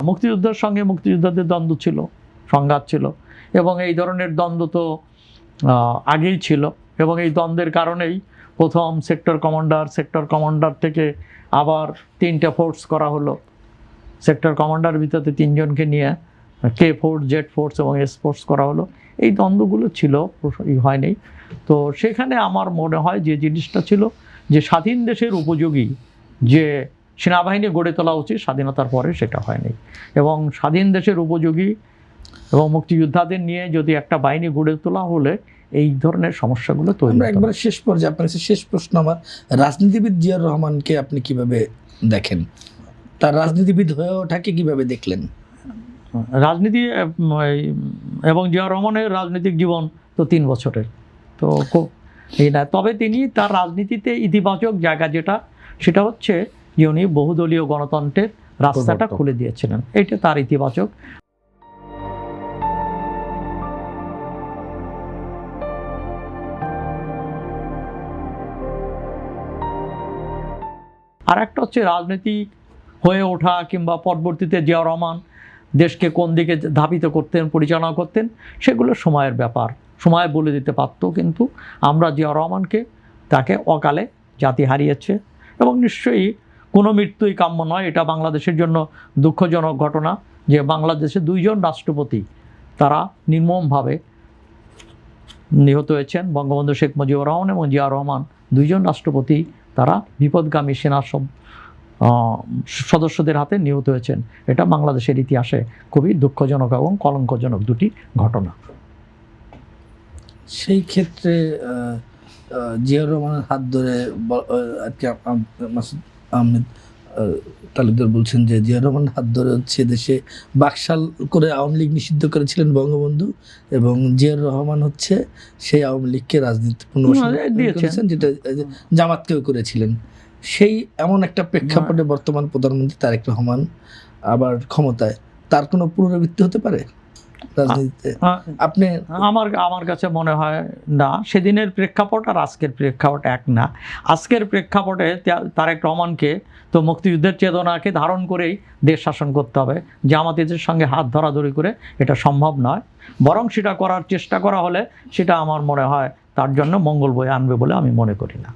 মুক্তিযুদ্ধের সঙ্গে মুক্তিযোদ্ধাদের দ্বন্দ্ব ছিল, সংঘাত ছিল, এবং এই ধরনের দ্বন্দ্ব তো আগেই ছিল, এবং এই দ্বন্দ্বের কারণেই প্রথম সেক্টর কমান্ডার থেকে আবার 3টে ফোর্স করা হলো। সেক্টর কমান্ডার ভিতরে 3জনকে নিয়ে কে ফোর্স, জেড ফোর্স এবং এস ফোর্স করা হলো। এই দ্বন্দ্বগুলো ছিল, হয়নি। তো সেখানে আমার মনে হয় যে জিনিসটা ছিল যে স্বাধীন দেশের উপযোগী যে সেনাবাহিনী গড়ে তোলা উচিত, স্বাধীনতার পরে সেটা হয়নি। এবং স্বাধীন দেশের উপযোগী এবং মুক্তিযোদ্ধাদের নিয়ে যদি একটা বাহিনী গড়ে তোলা হলে এই ধরনের সমস্যাগুলো তৈরি হবে। একবার শেষ পর্যায়ে আপনার কাছে শেষ প্রশ্ন আমার, রাজনীতিবিদ জিয়াউর রহমানকে আপনি কিভাবে দেখেন? তার রাজনীতিবিদ হয়ে ওঠাকে কিভাবে দেখলেন? রাজনীতি এবং জিয়াউর রহমানের রাজনৈতিক জীবন তো 3 বছরের, তো এই না। তবে তিনি তার রাজনীতিতে ইতিবাচক জায়গা সেটা হচ্ছে যে উনি বহুদলীয় গণতন্ত্রের রাস্তাটা খুলে দিয়েছিলেন, এটা তার ইতিবাচক। আর একটা হচ্ছে রাজনীতিক হয়ে ওঠা কিংবা পরবর্তীতে জিয়াউর রহমান দেশকে কোন দিকে ধাবিত করতেন, পরিচালনা করতেন, সেগুলো সময়ের ব্যাপার, সময় বলে দিতে পারত। কিন্তু আমরা জিয়াউর রহমানকে, তাকে অকালে জাতি হারিয়েছে, এবং নিশ্চয়ই কোনো মৃত্যুই কাম্য নয়। এটা বাংলাদেশের জন্য দুঃখজনক ঘটনা যে বাংলাদেশে 2জন রাষ্ট্রপতি তারা নির্মমভাবে নিহত হয়েছেন। বঙ্গবন্ধু শেখ মুজিবুর রহমান এবং জিয়াউর রহমান 2জন রাষ্ট্রপতি তারা বিপদগামী সেনা সদস্যদের হাতে নিহত হয়েছেন। এটা বাংলাদেশের ইতিহাসে খুবই দুঃখজনক এবং কলঙ্কজনক 2টি ঘটনা। সেই ক্ষেত্রে জিয়াউর রহমানের হাত ধরে মাসুদ আহমেদ তালুকদার বলছেন যে জিয়াউর রহমানের হাত ধরে হচ্ছে দেশে বাকশাল করে আওয়ামী লীগ নিষিদ্ধ করেছিলেন বঙ্গবন্ধু, এবং জিয়াউর রহমান হচ্ছে সেই আওয়ামী লীগকে রাজনীতি দিয়েছেন, যেটা জামাতকেও করেছিলেন। সেই এমন একটা প্রেক্ষাপটে বর্তমান প্রধানমন্ত্রী তারেক রহমান আবার ক্ষমতায়, তার কোনো পুনরাবৃত্তি হতে পারে রাজনীতিতে? আপনি আমার কাছে মনে হয় না। সেদিনের প্রেক্ষাপট আর আজকের প্রেক্ষাপট এক না। আজকের প্রেক্ষাপটে তারেক রহমানকে তো মুক্তিযুদ্ধের চেতনাকে ধারণ করেই দেশ শাসন করতে হবে, জামাতিদের সঙ্গে হাত ধরাধরি করে এটা সম্ভব নয়। বরং সেটা করার চেষ্টা করা হলে সেটা আমার মনে হয় তার জন্য মঙ্গল বয়ে আনবে বলে আমি মনে করি না।